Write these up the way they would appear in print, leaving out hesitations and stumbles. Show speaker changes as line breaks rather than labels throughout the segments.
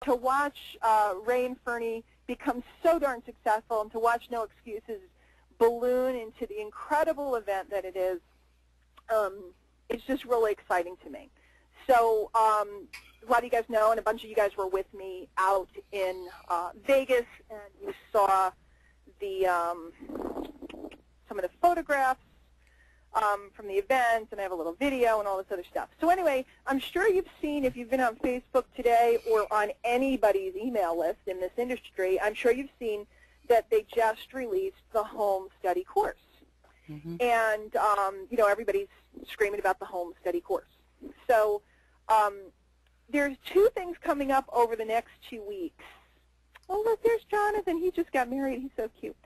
to watch Ray and Fernie become so darn successful and to watch No Excuses balloon into the incredible event that it is, it's just really exciting to me. So a lot of you guys know, and a bunch of you guys were with me out in Vegas, and you saw the some of the photographs from the event, and I have a little video and all this other stuff. So anyway, I'm sure you've seen, if you've been on Facebook today or on anybody's email list in this industry, I'm sure you've seen that they just released the home study course. Mm-hmm. And, you know, everybody's screaming about the home study course. So there's two things coming up over the next 2 weeks. Oh, look, there's Jonathan. He just got married. He's so cute.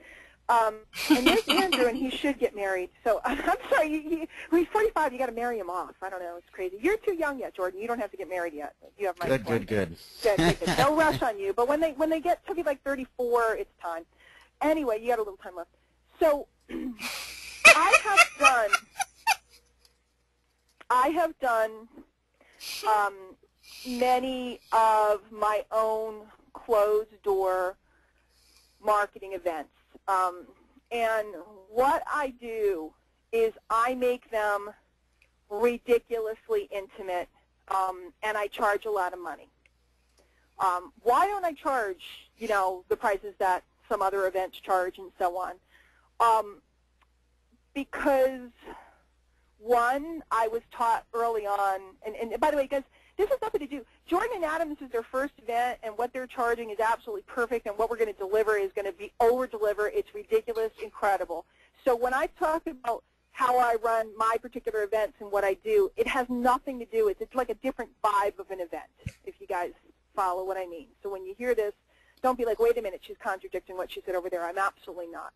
And there's Andrew, and he should get married. So I'm sorry, he's 45. You got to marry him off. I don't know. It's crazy. You're too young yet, Jordan. You don't have to get married yet. You have my
Good.
Good. No rush on you. But when they get to be like 34, it's time. Anyway, you got a little time left. So I have done many of my own closed-door marketing events. And what I do is I make them ridiculously intimate, and I charge a lot of money. Why don't I charge, you know, the prices that some other events charge and so on? Because, one, I was taught early on, and by the way, guys, this has nothing to do. Jordan and Adams is their first event, and what they're charging is absolutely perfect, and what we're going to deliver is going to be over-deliver. It's ridiculous, incredible. So when I talk about how I run my particular events and what I do, it has nothing to do with it. It's like a different vibe of an event, if you guys follow what I mean. So when you hear this, don't be like, wait a minute, she's contradicting what she said over there. I'm absolutely not.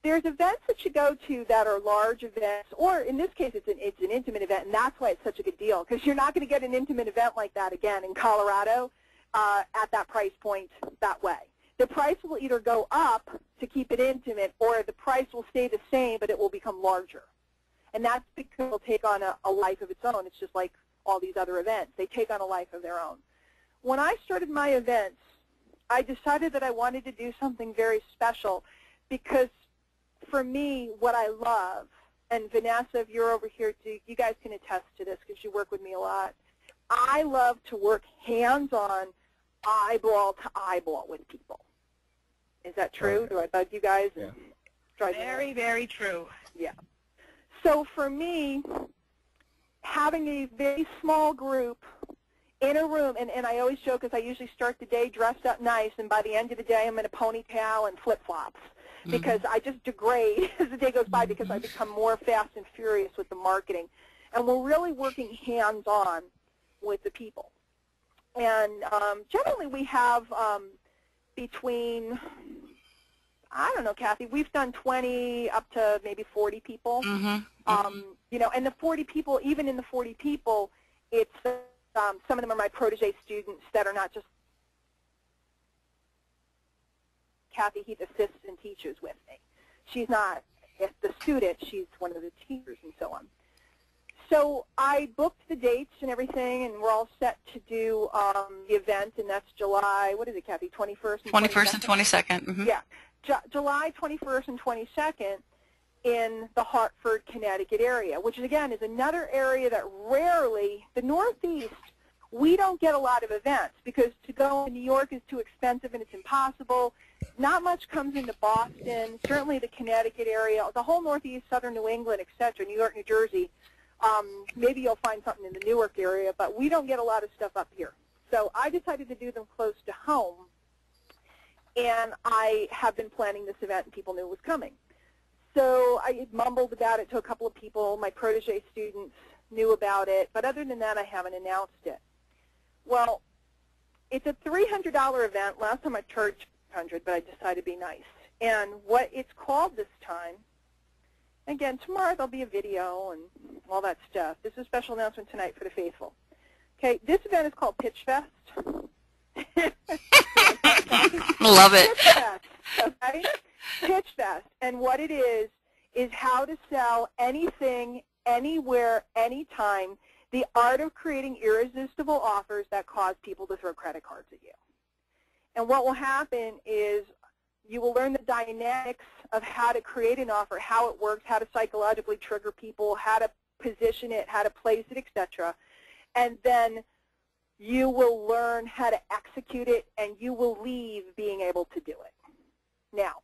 There's events that you go to that are large events, or in this case, it's an intimate event, and that's why it's such a good deal, because you're not going to get an intimate event like that again in Colorado at that price point that way. The price will either go up to keep it intimate, or the price will stay the same, but it will become larger. And that's because it'll take on a life of its own. It's just like all these other events. They take on a life of their own. When I started my events, I decided that I wanted to do something very special, because for me, what I love, and Vanessa, if you're over here too, you guys can attest to this because you work with me a lot, I love to work hands-on, eyeball to eyeball with people. Is that true? Okay. Do I bug you guys?
Yeah.
Very, very true.
Yeah. So for me, having a very small group in a room, and I always joke because I usually start the day dressed up nice, and by the end of the day I'm in a ponytail and flip-flops. Because I just degrade as the day goes by, because I become more fast and furious with the marketing. And we're really working hands-on with the people. And generally we have between, I don't know, Kathy, we've done 20 up to maybe 40 people. You know, and the 40 people, even in the 40 people, it's some of them are my protege students that are not just Kathy Heath assists and teaches with me. She's not the student, she's one of the teachers and so on. So I booked the dates and everything, and we're all set to do the event, and that's July, what is it, Kathy, 21st and 22nd?
21st and 22nd. Mm-hmm.
Yeah, July 21st and 22nd in the Hartford, Connecticut area, which, again, is another area that rarely, the Northeast, we don't get a lot of events, because to go to New York is too expensive and it's impossible. Not much comes into Boston, certainly the Connecticut area, the whole Northeast, Southern New England, etc., New York, New Jersey. Maybe you'll find something in the Newark area, but we don't get a lot of stuff up here. So I decided to do them close to home, and I have been planning this event, and people knew it was coming. So I mumbled about it to a couple of people. My protege students knew about it, but other than that, I haven't announced it. Well, it's a $300 event. Last time I charged $100, but I decided to be nice. And what it's called this time, again, tomorrow there'll be a video and all that stuff. This is a special announcement tonight for the faithful. Okay, this event is called Pitchfest.
Love it.
Pitchfest, okay? Pitchfest. And what it is how to sell anything, anywhere, anytime, the art of creating irresistible offers that cause people to throw credit cards at you. And what will happen is you will learn the dynamics of how to create an offer, how it works, how to psychologically trigger people, how to position it, how to place it, etc. And then you will learn how to execute it, and you will leave being able to do it. Now,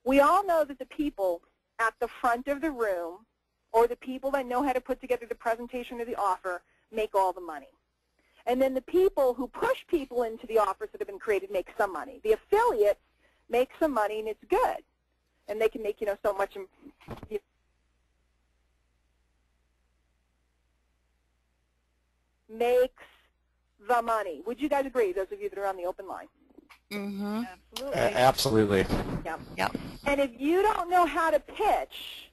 we all know that the people at the front of the room, or the people that know how to put together the presentation or the offer, make all the money. And then the people who push people into the offers that have been created make some money. The affiliates make some money, and it's good. And they can make, so much. Makes the money. Would you guys agree, those of you that are on the open line?
Mm-hmm.
Absolutely. Absolutely.
Yep.
Yep.
And if you don't know how to pitch,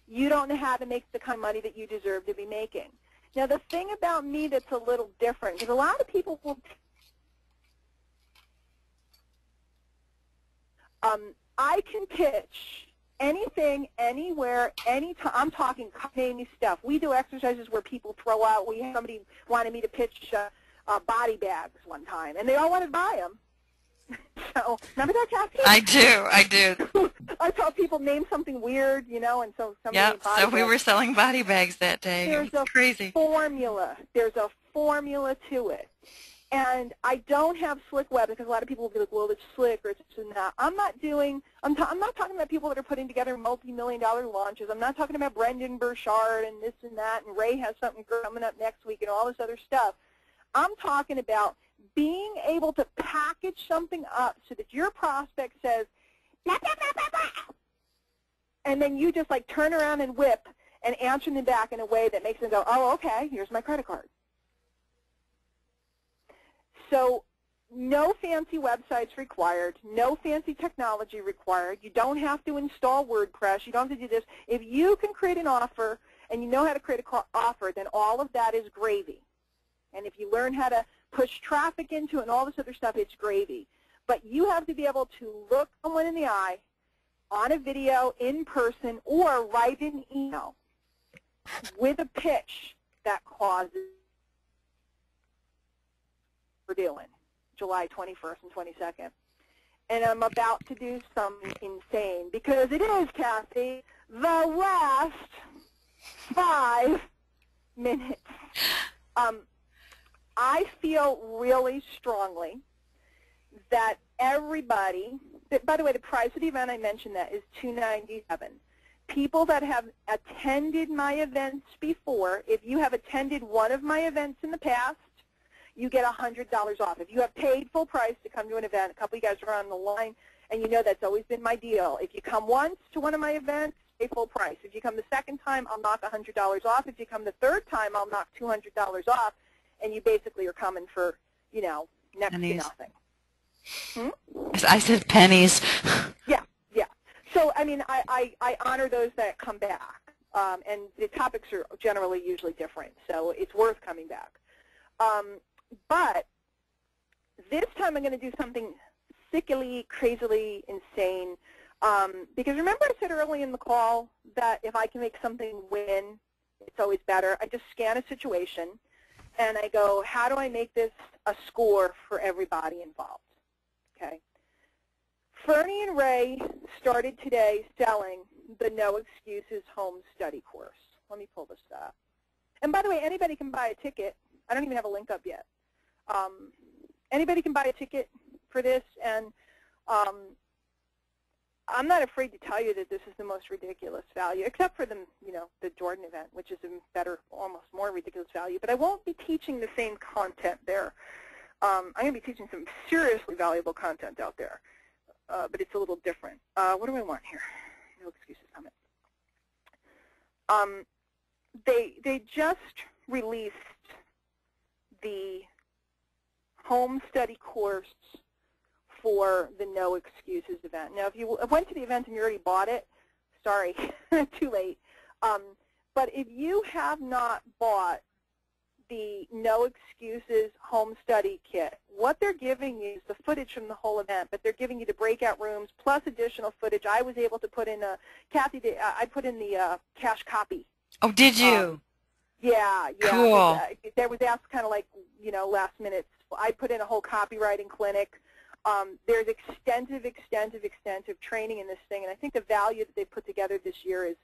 you don't know how to make the kind of money that you deserve to be making. Now, the thing about me that's a little different, because a lot of people will, I can pitch anything, anywhere, anytime. I'm talking company stuff. We do exercises where people throw out. We had somebody wanted me to pitch body bags one time, and they all wanted to buy them. So, remember that, Kathy?
I do.
I saw people name something weird, and so somebody
Yep,
body
so we
bags.
were selling body bags that day.
There's
It was crazy.
There's a formula to it. And I don't have slick web because a lot of people will be like, well, it's slick or it's this and that. I'm not talking about people that are putting together multi-million-dollar launches. I'm not talking about Brendan Burchard and this and that, and Ray has something coming up next week and all this other stuff. I'm talking about being able to package something up so that your prospect says, blah, blah, blah, blah, blah, and then you just like turn around and whip and answer them back in a way that makes them go, oh, okay, here's my credit card. So no fancy websites required, no fancy technology required. You don't have to install WordPress. You don't have to do this. If you can create an offer and you know how to create an offer, then all of that is gravy. And if you learn how to push traffic into it and all this other stuff, it's gravy. But you have to be able to look someone in the eye on a video, in person, or write an email with a pitch that causes we're doing July 21st and 22nd. And I'm about to do something insane because it is, Kathy, the last 5 minutes. I feel really strongly that everybody, by the way, the price of the event, I mentioned that, is $297. People that have attended my events before, if you have attended one of my events in the past, you get $100 off. If you have paid full price to come to an event, a couple of you guys are on the line, and you know that's always been my deal. If you come once to one of my events, pay full price. If you come the second time, I'll knock $100 off. If you come the third time, I'll knock $200 off, and you basically are coming for, next
pennies.
to nothing.
I said pennies.
Yeah. So, I mean, I honor those that come back, and the topics are generally usually different, so it's worth coming back. But this time I'm going to do something sickly, crazily insane, because remember I said early in the call that if I can make something win, it's always better. I just scan a situation, and I go, how do I make this a score for everybody involved? Okay. Fernie and Ray started today selling the No Excuses Home Study course. Let me pull this up. And by the way, anybody can buy a ticket. I don't even have a link up yet. Anybody can buy a ticket for this, and I'm not afraid to tell you that this is the most ridiculous value, except for the Jordan event, which is a better, almost more ridiculous value. But I won't be teaching the same content there. I'm going to be teaching some seriously valuable content out there, but it's a little different. What do I want here? No Excuses Summit. They just released the home study course for the No Excuses event. Now, if you went to the event and you already bought it, sorry, too late. But if you have not bought the No Excuses home study kit, what they're giving you is the footage from the whole event, but they're giving you the breakout rooms plus additional footage. I was able to put in Kathy, I put in the cash copy.
Oh, did you?
Yeah.
Cool.
There was asked kind of like, last minute. I put in a whole copywriting clinic. There's extensive training in this thing, and I think the value that they put together this year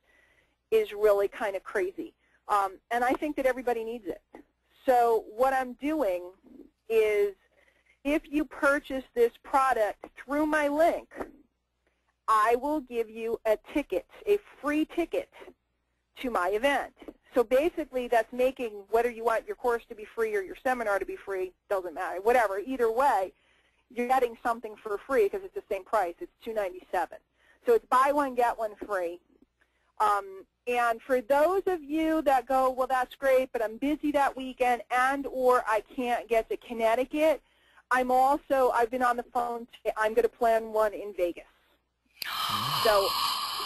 is really kind of crazy. And I think that everybody needs it. So what I'm doing is, if you purchase this product through my link, I will give you a ticket, a free ticket to my event. So basically that's making, whether you want your course to be free or your seminar to be free, doesn't matter, whatever, either way, you're getting something for free because it's the same price. It's $297. So it's buy one, get one free. And for those of you that go, well, that's great, but I'm busy that weekend and or I can't get to Connecticut, I've been on the phone today. I'm going to plan one in Vegas. So,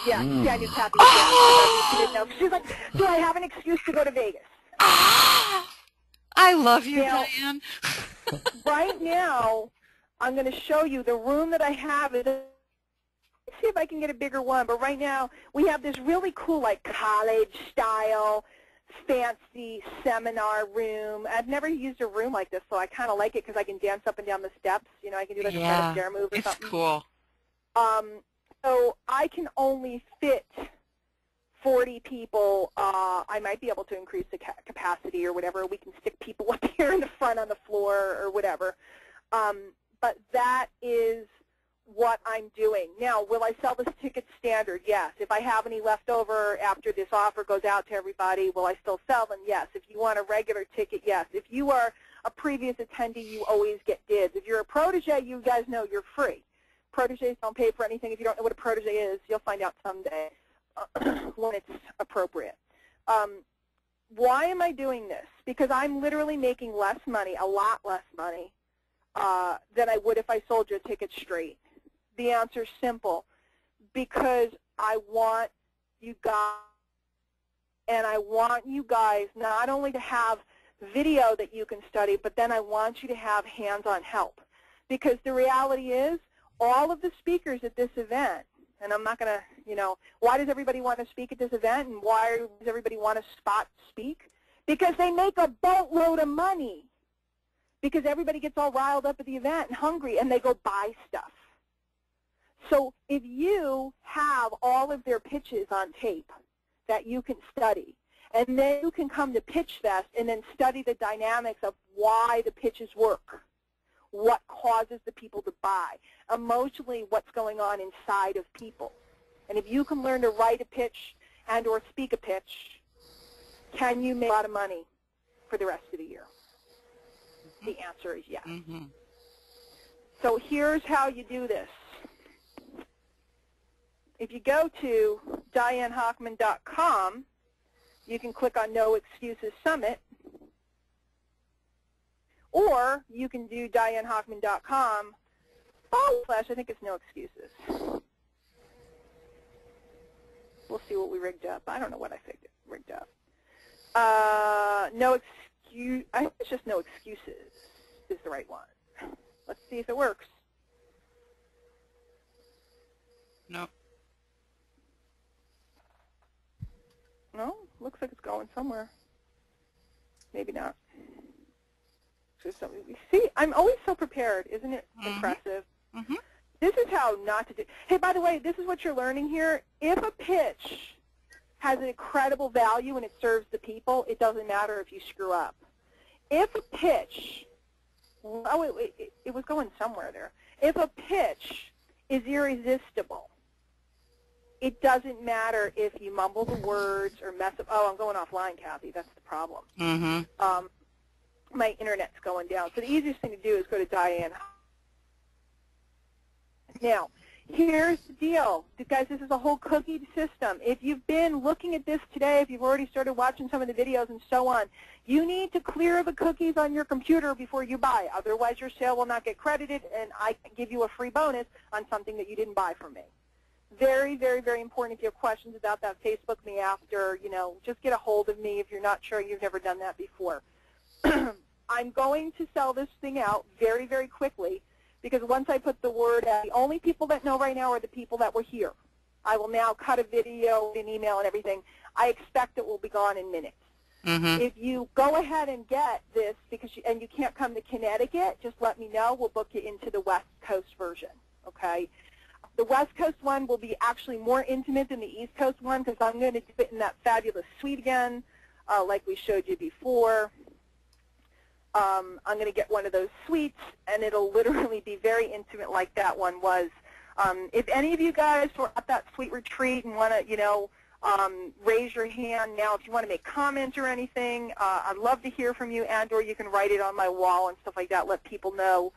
yeah, Daniel's happy with that. She didn't know. She's like, do I have an excuse to go to Vegas?
I love you, Diane.
Right now, I'm going to show you the room that I have. Let's see if I can get a bigger one. But right now, we have this really cool, like, college-style, fancy seminar room. I've never used a room like this, so I kind of like it because I can dance up and down the steps. You know, I can do like a Fred Astaire move or something.
It's cool.
So I can only fit 40 people. I might be able to increase the capacity or whatever. We can stick people up here in the front on the floor or whatever. But that is what I'm doing. Now, will I sell this ticket standard? Yes. If I have any left over after this offer goes out to everybody, will I still sell them? Yes. If you want a regular ticket, yes. If you are a previous attendee, you always get dibs. If you're a protege, you guys know you're free. Proteges don't pay for anything. If you don't know what a protege is, you'll find out someday when it's appropriate. Why am I doing this? Because I'm literally making less money, a lot less money, than I would if I sold you a ticket straight. The answer is simple. Because I want you guys, and I want you guys not only to have video that you can study, but then I want you to have hands-on help. Because the reality is, all of the speakers at this event, and I'm not going to, you know, why does everybody want to speak at this event and why does everybody want to spot speak? Because they make a boatload of money. Because everybody gets all riled up at the event and hungry and they go buy stuff. So if you have all of their pitches on tape that you can study, and then you can come to Pitchfest and then study the dynamics of why the pitches work, what causes the people to buy, emotionally what's going on inside of people. And if you can learn to write a pitch and or speak a pitch, can you make a lot of money for the rest of the year? The answer is yes. So here's how you do this. If you go to DianeHochman.com, you can click on No Excuses Summit, or you can do DianeHochman.com / I think it's No Excuses. We'll see what we rigged up. I don't know what I rigged up. No excuse. I think it's just No Excuses is the right one. Let's see if it works.
No.
No, looks like it's going somewhere. Maybe not. See, I'm always so prepared. Isn't it impressive? This is how not to do. Hey, by the way, this is what you're learning here. If a pitch has an incredible value and it serves the people, it doesn't matter if you screw up. If a pitch, it was going somewhere there. If a pitch is irresistible, it doesn't matter if you mumble the words or mess up. Oh, I'm going offline, Kathy. That's the problem. My internet's going down. So the easiest thing to do is go to Diane. Now, here's the deal. Guys, this is a whole cookie system. If you've been looking at this today, if you've already started watching some of the videos and so on, you need to clear the cookies on your computer before you buy. Otherwise, your sale will not get credited, and I can give you a free bonus on something that you didn't buy from me. Very, very, very important. If you have questions about that, Facebook me after. You know, just get a hold of me if you're not sure, you've never done that before. I'm going to sell this thing out very, very quickly because once I put the word out, the only people that know right now are the people that were here. I will now cut a video, an email, and everything. I expect it will be gone in minutes.
Mm-hmm.
If you go ahead and get this and you can't come to Connecticut, just let me know. We'll book you into the West Coast version, okay? The West Coast one will be actually more intimate than the East Coast one because I'm going to do it in that fabulous suite again, like we showed you before. I'm going to get one of those suites, and it'll literally be very intimate like that one was. If any of you guys were at that suite retreat and want to, raise your hand now if you want to make comments or anything, I'd love to hear from you, and/or you can write it on my wall and stuff like that. Let people know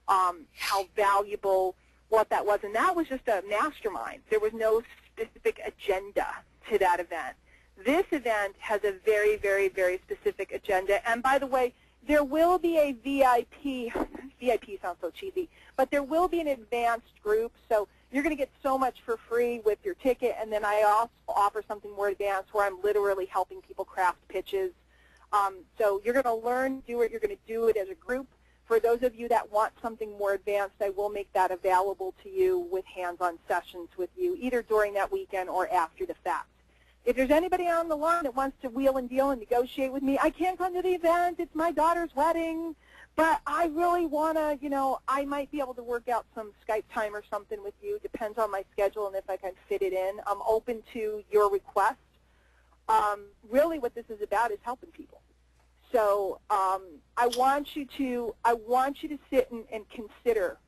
how valuable what that was. And that was just a mastermind. There was no specific agenda to that event. This event has a very, very, very specific agenda. And by the way, there will be a VIP. VIP sounds so cheesy, but there will be an advanced group. So you're going to get so much for free with your ticket. And then I also offer something more advanced where I'm literally helping people craft pitches. So you're going to learn, do it. You're going to do it as a group. For those of you that want something more advanced, I will make that available to you with hands-on sessions with you, either during that weekend or after the fact. If there's anybody on the line that wants to wheel and deal and negotiate with me, I can't come to the event. It's my daughter's wedding. But I really want to, I might be able to work out some Skype time or something with you. Depends on my schedule and if I can fit it in. I'm open to your request. Really what this is about is helping people. So I want you to sit and consider.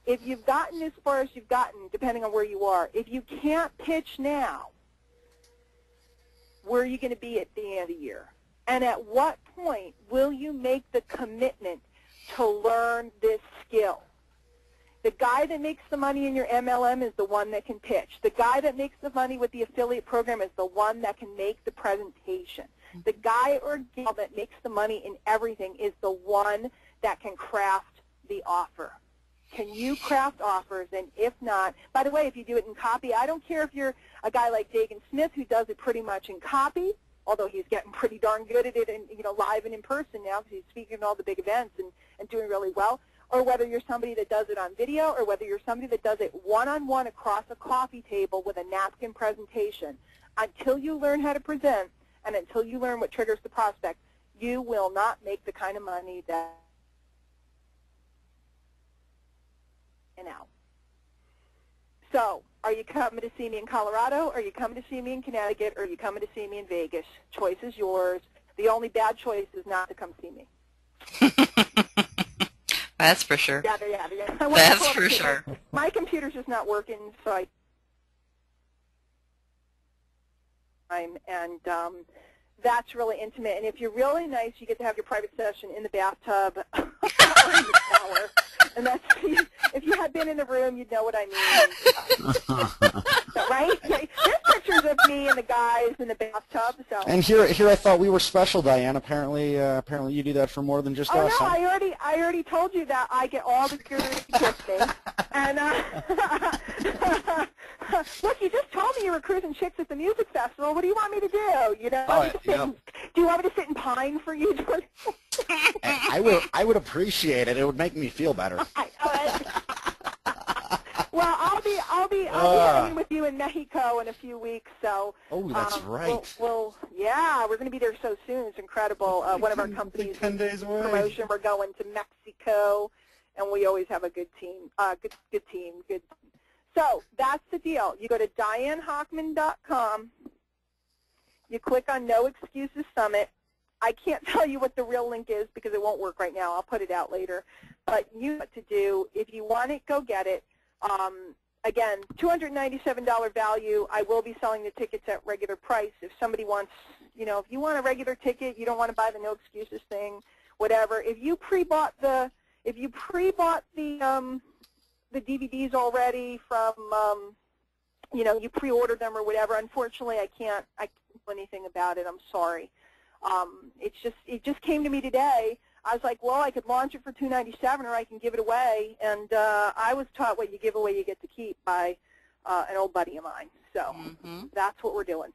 If you've gotten as far as you've gotten, depending on where you are, if you can't pitch now, where are you going to be at the end of the year? And at what point will you make the commitment to learn this skill? The guy that makes the money in your MLM is the one that can pitch. The guy that makes the money with the affiliate program is the one that can make the presentation. The guy or gal that makes the money in everything is the one that can craft the offer. Can you craft offers? And if not, by the way, if you do it in copy, I don't care if you're a guy like Dagan Smith who does it pretty much in copy, although he's getting pretty darn good at it and, live and in person now because he's speaking at all the big events and doing really well, or whether you're somebody that does it on video, or whether you're somebody that does it one-on-one across a coffee table with a napkin presentation. Until you learn how to present and until you learn what triggers the prospect, you will not make the kind of money that out. So, are you coming to see me in Colorado? Are you coming to see me in Connecticut? Or are you coming to see me in Vegas? Choice is yours. The only bad choice is not to come see me.
That's for sure.
Yeah.
That's for sure.
My computer's just not working, so that's really intimate. And if you're really nice, you get to have your private session in the bathtub or in the shower. And that's, if you had been in the room, you'd know what I mean. Right? There's pictures of me and the guys in the bathtub. So.
And here I thought we were special, Diane. Apparently you do that for more than just us.
Oh no,
huh?
I already told you that I get all the security with me. And look, you just told me you were cruising chicks at the music festival. What do you want me to do? Do you want me to sit and pine for you?
I would appreciate it. It would make me feel better.
Well, I'll be hanging with you in Mexico in a few weeks. So.
Oh, that's right.
Yeah, we're going to be there so soon. It's incredible. One of our companies
10 days away.
Promotion. We're going to Mexico, and we always have a good team. Good team. So that's the deal. You go to DianeHockman.com. You click on No Excuses Summit. I can't tell you what the real link is because it won't work right now. I'll put it out later. But you know what to do. If you want it, go get it. Again, $297 value. I will be selling the tickets at regular price. If somebody wants, if you want a regular ticket, you don't want to buy the No Excuses thing, whatever. If you pre-bought the DVDs already from, you pre-ordered them or whatever, unfortunately, I can't do anything about it. I'm sorry. It just came to me today. I was like, well, I could launch it for $297 or I can give it away. And I was taught what you give away you get to keep by an old buddy of mine. So that's what we're doing.